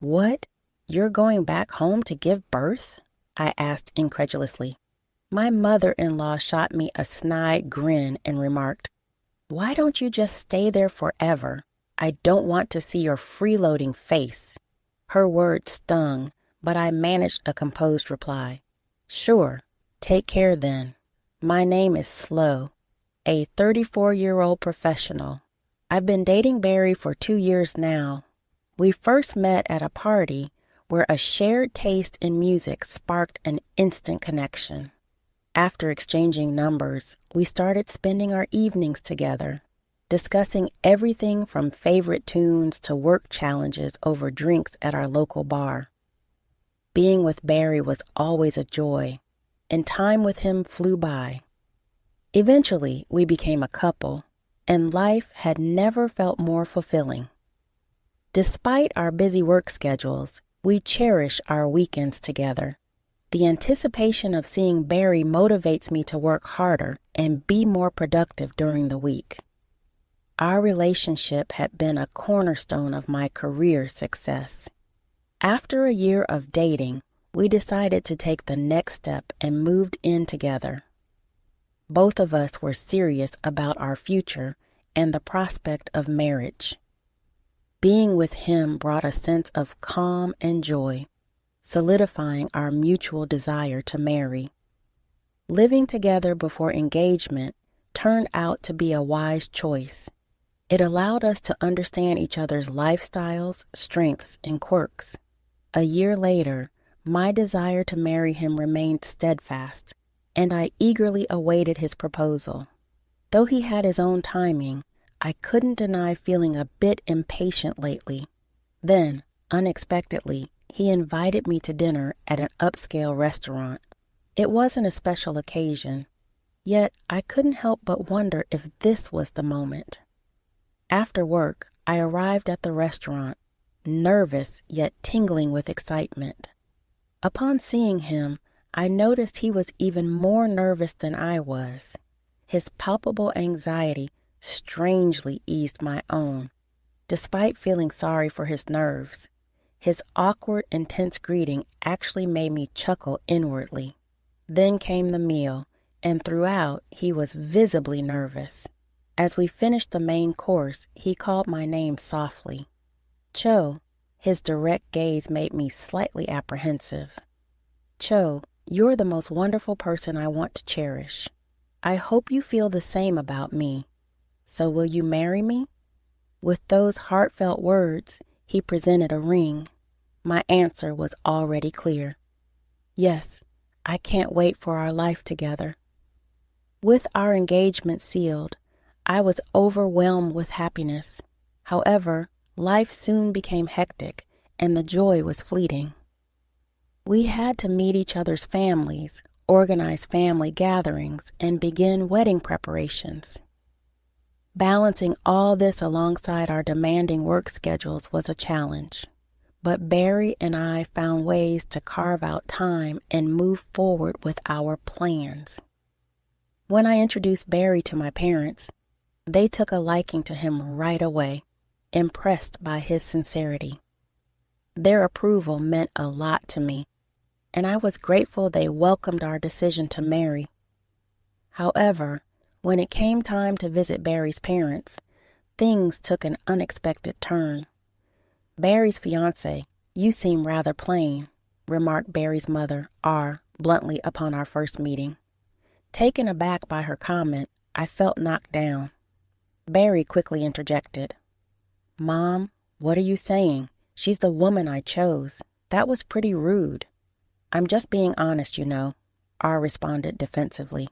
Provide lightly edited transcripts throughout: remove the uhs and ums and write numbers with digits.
What? You're going back home to give birth? I asked incredulously. My mother-in-law shot me a snide grin and remarked, "Why don't you just stay there forever? I don't want to see your freeloading face." Her words stung, but I managed a composed reply. "Sure, take care then. My name is Slow, a 34-year-old professional. I've been dating Barry for 2 years now. We first met at a party where a shared taste in music sparked an instant connection. After exchanging numbers, we started spending our evenings together, discussing everything from favorite tunes to work challenges over drinks at our local bar. Being with Barry was always a joy, and time with him flew by. Eventually, we became a couple, and life had never felt more fulfilling. Despite our busy work schedules, we cherish our weekends together. The anticipation of seeing Barry motivates me to work harder and be more productive during the week. Our relationship had been a cornerstone of my career success. After a year of dating, we decided to take the next step and moved in together. Both of us were serious about our future and the prospect of marriage. Being with him brought a sense of calm and joy, solidifying our mutual desire to marry. Living together before engagement turned out to be a wise choice. It allowed us to understand each other's lifestyles, strengths, and quirks. A year later, my desire to marry him remained steadfast, and I eagerly awaited his proposal. Though he had his own timing, I couldn't deny feeling a bit impatient lately. Then, unexpectedly, he invited me to dinner at an upscale restaurant. It wasn't a special occasion, yet I couldn't help but wonder if this was the moment. After work, I arrived at the restaurant, nervous yet tingling with excitement. Upon seeing him, I noticed he was even more nervous than I was. His palpable anxiety strangely eased my own. Despite feeling sorry for his nerves, his awkward, intense greeting actually made me chuckle inwardly. Then came the meal, and throughout he was visibly nervous. As we finished the main course, he called my name softly. "Cho." His direct gaze made me slightly apprehensive. "Cho, you're the most wonderful person I want to cherish. I hope you feel the same about me. So will you marry me?" With those heartfelt words, he presented a ring. My answer was already clear. "Yes, I can't wait for our life together." With our engagement sealed, I was overwhelmed with happiness. However, life soon became hectic, and the joy was fleeting. We had to meet each other's families, organize family gatherings, and begin wedding preparations. Balancing all this alongside our demanding work schedules was a challenge, but Barry and I found ways to carve out time and move forward with our plans. When I introduced Barry to my parents, they took a liking to him right away, impressed by his sincerity. Their approval meant a lot to me, and I was grateful they welcomed our decision to marry. However, when it came time to visit Barry's parents, things took an unexpected turn. "Barry's fiancé, you seem rather plain," remarked Barry's mother, R., bluntly upon our first meeting. Taken aback by her comment, I felt knocked down. Barry quickly interjected. "Mom, what are you saying? She's the woman I chose. That was pretty rude." "I'm just being honest, you know," R responded defensively.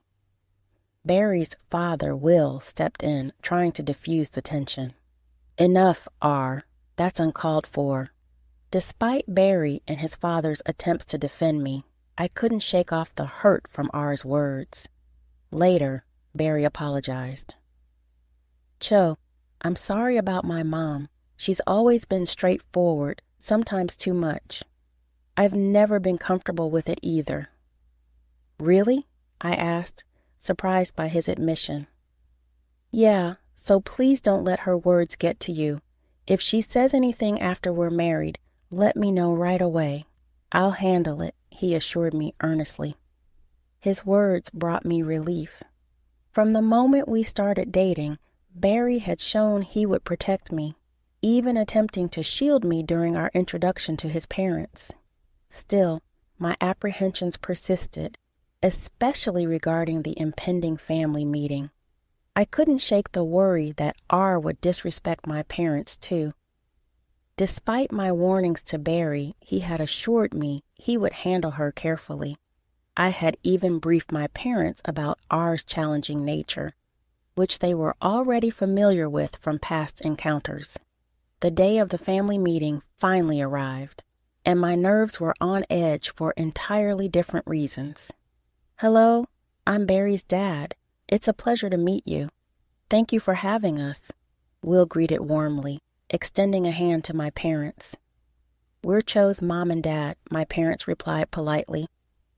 Barry's father, Will, stepped in, trying to diffuse the tension. "Enough, R. That's uncalled for." Despite Barry and his father's attempts to defend me, I couldn't shake off the hurt from R's words. Later, Barry apologized. "Cho, I'm sorry about my mom. She's always been straightforward, sometimes too much. I've never been comfortable with it either." "Really?" I asked, surprised by his admission. "Yeah, so please don't let her words get to you. If she says anything after we're married, Let me know right away. I'll handle it, he assured me earnestly. His words brought me relief. From the moment we started dating, Barry had shown he would protect me, even attempting to shield me during our introduction to his parents. Still, my apprehensions persisted, especially regarding the impending family meeting. I couldn't shake the worry that R would disrespect my parents too. Despite my warnings to Barry, he had assured me he would handle her carefully. I had even briefed my parents about R's challenging nature, which they were already familiar with from past encounters. The day of the family meeting finally arrived, and my nerves were on edge for entirely different reasons. "Hello, I'm Barry's dad. It's a pleasure to meet you. Thank you for having us," Will greeted warmly, extending a hand to my parents. "We're Cho's mom and dad," my parents replied politely,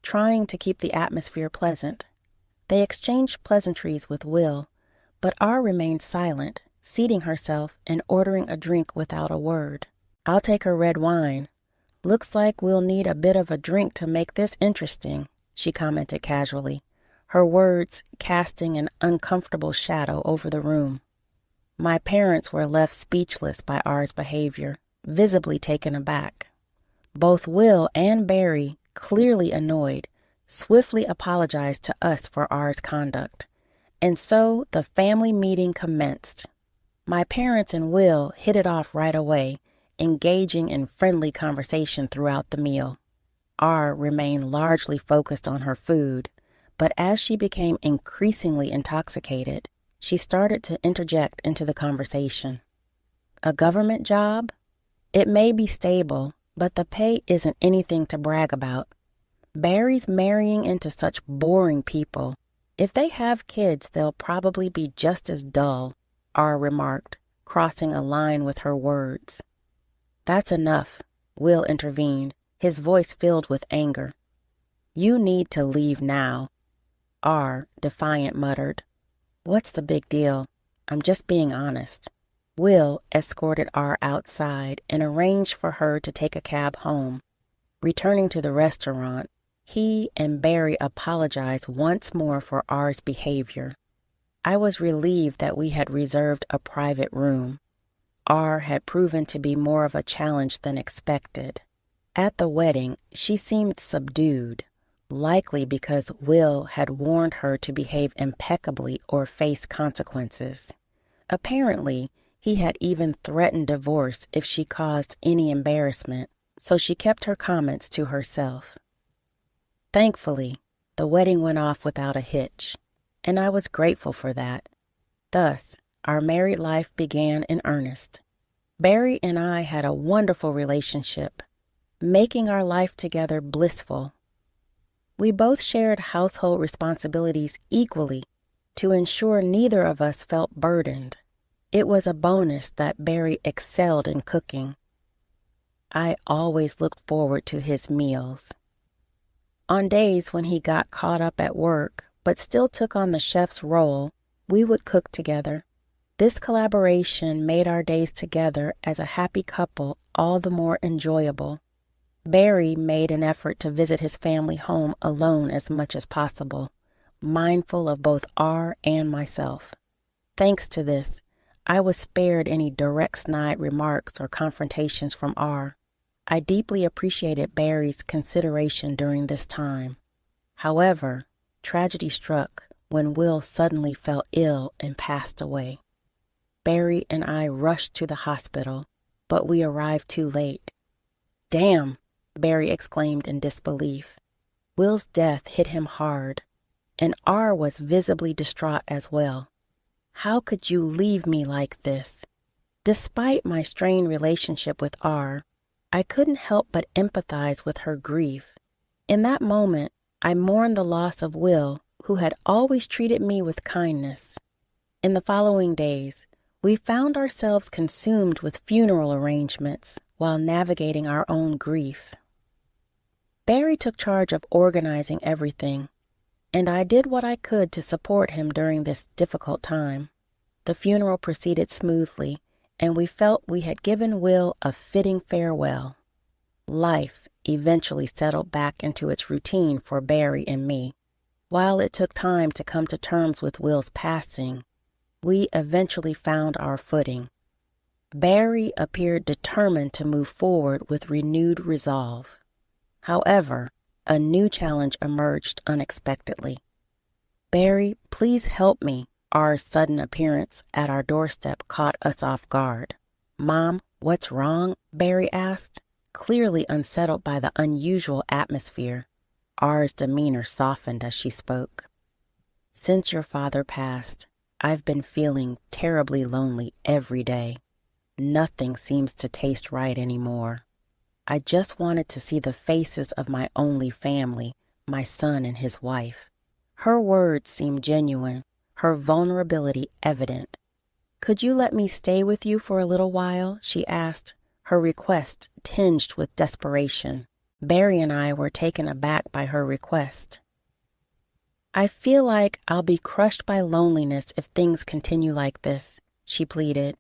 trying to keep the atmosphere pleasant. They exchanged pleasantries with Will, but R remained silent, seating herself and ordering a drink without a word. "I'll take her red wine. Looks like we'll need a bit of a drink to make this interesting," she commented casually, her words casting an uncomfortable shadow over the room. My parents were left speechless by R's behavior, visibly taken aback. Both Will and Barry, clearly annoyed, swiftly apologized to us for R's conduct, and so the family meeting commenced. My parents and Will hit it off right away, engaging in friendly conversation throughout the meal. R remained largely focused on her food, but as she became increasingly intoxicated, she started to interject into the conversation. "A government job? It may be stable, but the pay isn't anything to brag about. Barry's marrying into such boring people. If they have kids, they'll probably be just as dull," R remarked, crossing a line with her words. "That's enough," Will intervened, his voice filled with anger. "You need to leave now," R, defiant, muttered. "What's the big deal? I'm just being honest." Will escorted R outside and arranged for her to take a cab home. Returning to the restaurant, he and Barry apologized once more for R's behavior. I was relieved that we had reserved a private room. R had proven to be more of a challenge than expected. At the wedding, she seemed subdued, likely because Will had warned her to behave impeccably or face consequences. Apparently, he had even threatened divorce if she caused any embarrassment, so she kept her comments to herself. Thankfully, the wedding went off without a hitch, and I was grateful for that. Thus, our married life began in earnest. Barry and I had a wonderful relationship, making our life together blissful. We both shared household responsibilities equally to ensure neither of us felt burdened. It was a bonus that Barry excelled in cooking. I always looked forward to his meals. On days when he got caught up at work but still took on the chef's role, we would cook together. This collaboration made our days together as a happy couple all the more enjoyable. Barry made an effort to visit his family home alone as much as possible, mindful of both R and myself. Thanks to this, I was spared any direct snide remarks or confrontations from R. I deeply appreciated Barry's consideration during this time. However, tragedy struck when Will suddenly fell ill and passed away. Barry and I rushed to the hospital, but we arrived too late. "Damn!" Barry exclaimed in disbelief. Will's death hit him hard, and R was visibly distraught as well. "How could you leave me like this?" Despite my strained relationship with R, I couldn't help but empathize with her grief. In that moment, I mourned the loss of Will, who had always treated me with kindness. In the following days, we found ourselves consumed with funeral arrangements while navigating our own grief. Barry took charge of organizing everything, and I did what I could to support him during this difficult time. The funeral proceeded smoothly, and we felt we had given Will a fitting farewell. Life eventually settled back into its routine for Barry and me. While it took time to come to terms with Will's passing, we eventually found our footing. Barry appeared determined to move forward with renewed resolve. However, a new challenge emerged unexpectedly. "Barry, please help me." Our sudden appearance at our doorstep caught us off guard. "Mom, what's wrong?" Barry asked, clearly unsettled by the unusual atmosphere. R's demeanor softened as she spoke. "Since your father passed, I've been feeling terribly lonely every day. Nothing seems to taste right anymore. I just wanted to see the faces of my only family, my son and his wife." Her words seemed genuine, her vulnerability evident. "Could you let me stay with you for a little while?" she asked, her request tinged with desperation. Barry and I were taken aback by her request. "I feel like I'll be crushed by loneliness if things continue like this," she pleaded.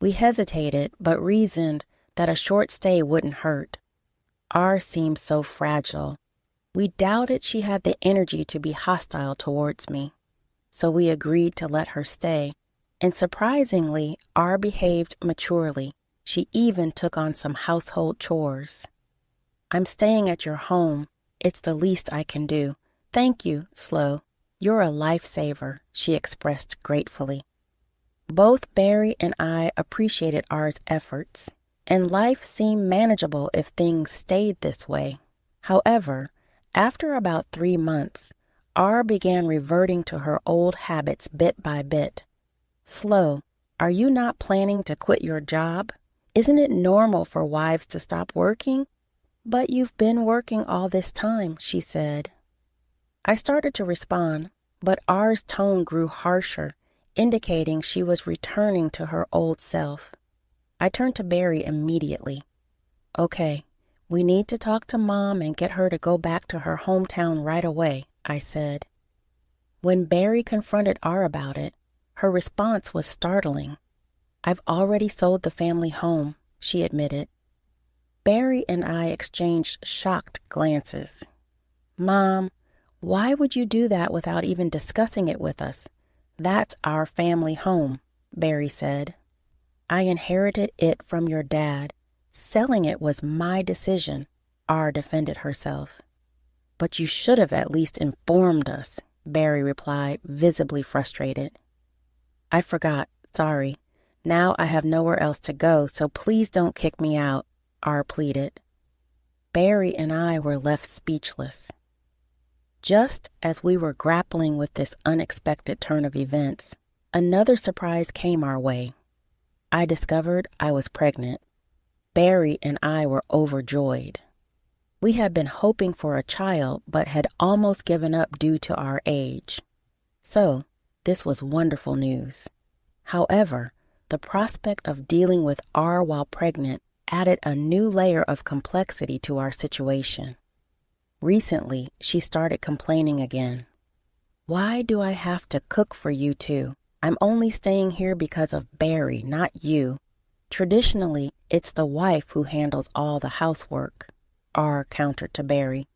We hesitated, but reasoned that a short stay wouldn't hurt. R seemed so fragile. We doubted she had the energy to be hostile towards me, so we agreed to let her stay. And surprisingly, R behaved maturely. She even took on some household chores. "I'm staying at your home. It's the least I can do. Thank you, Slow. You're a lifesaver," she expressed gratefully. Both Barry and I appreciated R's efforts, and life seemed manageable if things stayed this way. However, after about 3 months, R began reverting to her old habits bit by bit. "Slow, are you not planning to quit your job? Isn't it normal for wives to stop working?" "But you've been working all this time," she said. I started to respond, but R's tone grew harsher, indicating she was returning to her old self. I turned to Barry immediately. "Okay, we need to talk to Mom and get her to go back to her hometown right away," I said. When Barry confronted R about it, her response was startling. "I've already sold the family home," she admitted. Barry and I exchanged shocked glances. "Mom, why would you do that without even discussing it with us? That's our family home," Barry said. "I inherited it from your dad. Selling it was my decision," R defended herself. "But you should have at least informed us," Barry replied, visibly frustrated. "I forgot, sorry. Now I have nowhere else to go, so please don't kick me out," R pleaded. Barry and I were left speechless. Just as we were grappling with this unexpected turn of events, another surprise came our way. I discovered I was pregnant. Barry and I were overjoyed. We had been hoping for a child, but had almost given up due to our age. So, this was wonderful news. However, the prospect of dealing with R while pregnant added a new layer of complexity to our situation. Recently, she started complaining again. "Why do I have to cook for you two? I'm only staying here because of Barry, not you. Traditionally, it's the wife who handles all the housework," R countered to Barry.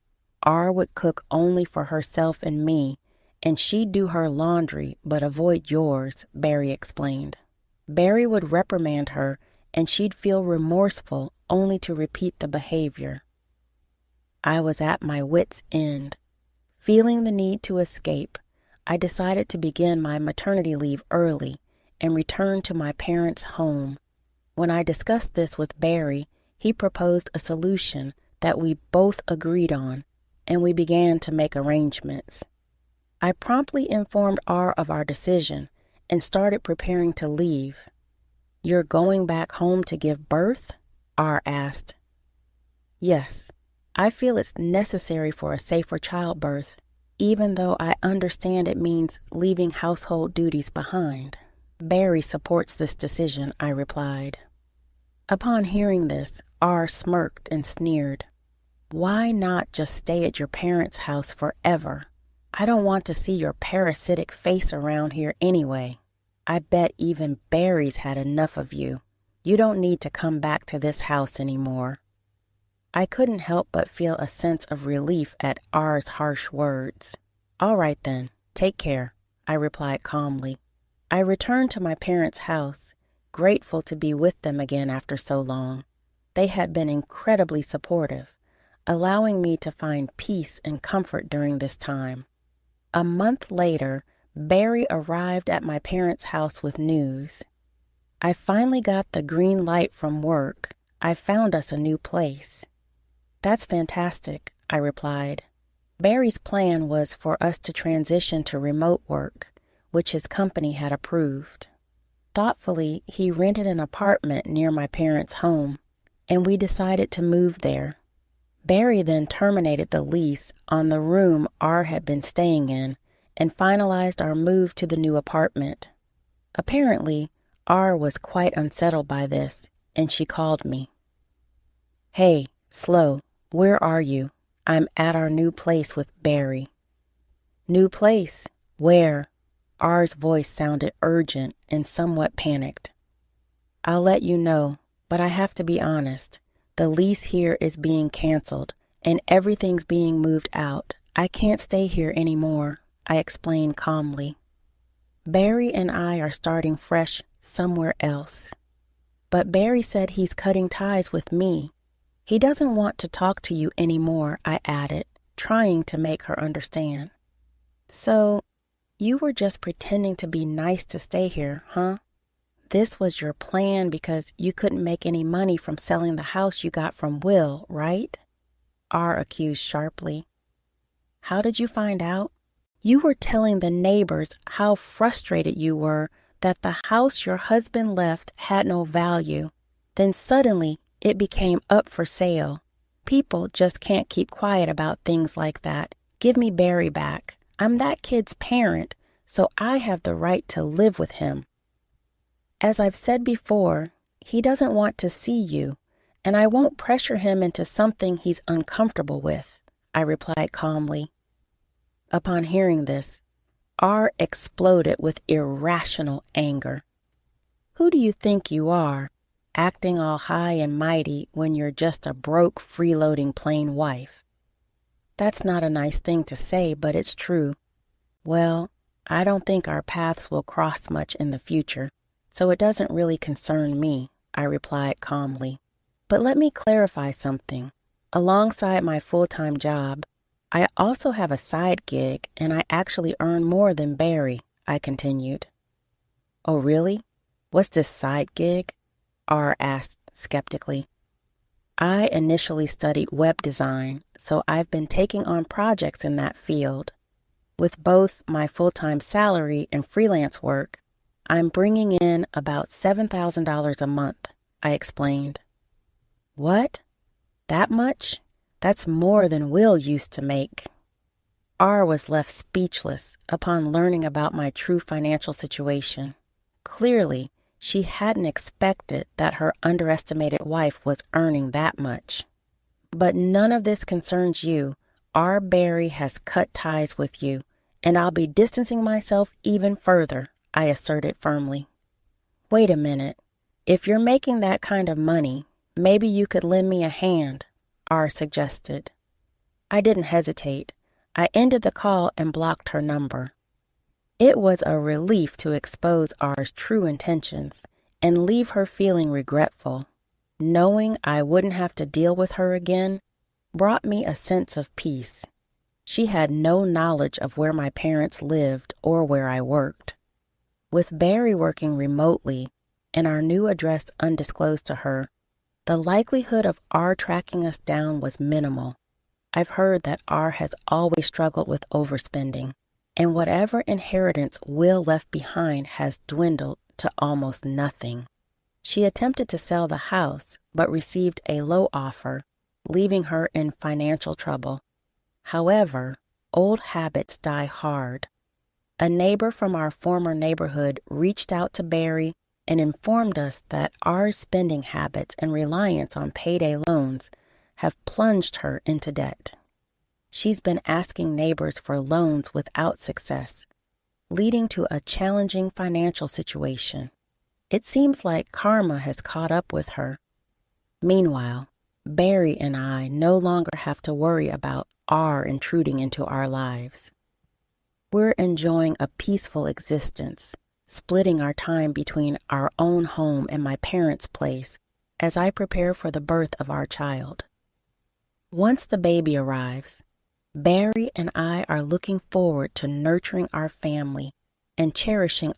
"R would cook only for herself and me, and she'd do her laundry but avoid yours," Barry explained. Barry would reprimand her, and she'd feel remorseful only to repeat the behavior. I was at my wit's end. Feeling the need to escape, I decided to begin my maternity leave early and return to my parents' home. When I discussed this with Barry, he proposed a solution that we both agreed on, and we began to make arrangements. I promptly informed R of our decision and started preparing to leave. "You're going back home to give birth?" R asked. "Yes. I feel it's necessary for a safer childbirth, even though I understand it means leaving household duties behind." "Barry supports this decision," I replied. Upon hearing this, R smirked and sneered. "Why not just stay at your parents' house forever? I don't want to see your parasitic face around here anyway. I bet even Barry's had enough of you. You don't need to come back to this house anymore." I couldn't help but feel a sense of relief at R's harsh words. All right then, take care, I replied calmly. I returned to my parents' house, grateful to be with them again after so long. They had been incredibly supportive, allowing me to find peace and comfort during this time. A month later, Barry arrived at my parents' house with news. I finally got the green light from work. I found us a new place. That's fantastic, I replied. Barry's plan was for us to transition to remote work, which his company had approved. Thoughtfully, he rented an apartment near my parents' home, and we decided to move there. Barry then terminated the lease on the room R had been staying in and finalized our move to the new apartment. Apparently, R was quite unsettled by this, and she called me. Hey, Slow, where are you? I'm at our new place with Barry. New place? Where? R's voice sounded urgent and somewhat panicked. I'll let you know, but I have to be honest. The lease here is being canceled, and everything's being moved out. I can't stay here anymore, I explained calmly. Barry and I are starting fresh somewhere else. But Barry said he's cutting ties with me. He doesn't want to talk to you anymore, I added, trying to make her understand. So, you were just pretending to be nice to stay here, huh? This was your plan because you couldn't make any money from selling the house you got from Will, right? R accused sharply. How did you find out? You were telling the neighbors how frustrated you were that the house your husband left had no value. Then suddenly, it became up for sale. People just can't keep quiet about things like that. Give me Barry back. I'm that kid's parent, so I have the right to live with him. As I've said before, he doesn't want to see you, and I won't pressure him into something he's uncomfortable with, I replied calmly. Upon hearing this, R exploded with irrational anger. Who do you think you are, acting all high and mighty when you're just a broke, freeloading plain wife? That's not a nice thing to say, but it's true. Well, I don't think our paths will cross much in the future, so it doesn't really concern me, I replied calmly. But let me clarify something. Alongside my full-time job, I also have a side gig, and I actually earn more than Barry, I continued. Oh, really? What's this side gig? R asked skeptically. I initially studied web design, so I've been taking on projects in that field. With both my full-time salary and freelance work, I'm bringing in about $7,000 a month, I explained. What? That much? That's more than Will used to make. R was left speechless upon learning about my true financial situation. Clearly, she hadn't expected that her underestimated wife was earning that much. But none of this concerns you. R. Barry has cut ties with you, and I'll be distancing myself even further, I asserted firmly. Wait a minute. If you're making that kind of money, maybe you could lend me a hand, R suggested. I didn't hesitate. I ended the call and blocked her number. It was a relief to expose R's true intentions and leave her feeling regretful. Knowing I wouldn't have to deal with her again brought me a sense of peace. She had no knowledge of where my parents lived or where I worked. With Barry working remotely and our new address undisclosed to her, the likelihood of R tracking us down was minimal. I've heard that R has always struggled with overspending, and whatever inheritance Will left behind has dwindled to almost nothing. She attempted to sell the house, but received a low offer, leaving her in financial trouble. However, old habits die hard. A neighbor from our former neighborhood reached out to Barry and informed us that our spending habits and reliance on payday loans have plunged her into debt. She's been asking neighbors for loans without success, leading to a challenging financial situation. It seems like karma has caught up with her. Meanwhile, Barry and I no longer have to worry about R intruding into our lives. We're enjoying a peaceful existence, splitting our time between our own home and my parents' place as I prepare for the birth of our child. Once the baby arrives, Barry and I are looking forward to nurturing our family and cherishing